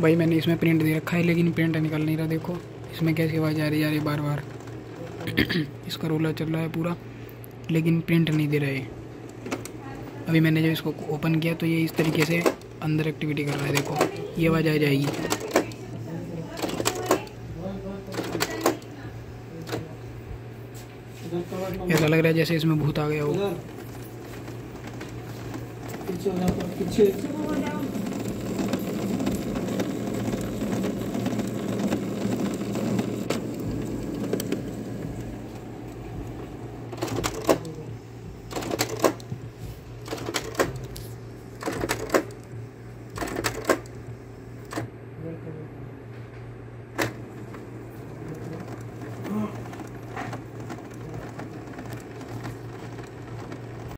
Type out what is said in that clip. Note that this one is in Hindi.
भाई मैंने इसमें प्रिंट दे रखा है लेकिन प्रिंट निकल नहीं रहा। देखो इसमें कैसी आवाज़ आ रही है बार बार। इसका रोलर चल रहा है पूरा लेकिन प्रिंट नहीं दे रहा है। अभी मैंने जब इसको ओपन किया तो ये इस तरीके से अंदर एक्टिविटी कर रहा है। देखो ये आवाज़ आ जाएगी। ऐसा लग रहा है जैसे इसमें भूत आ गया हो।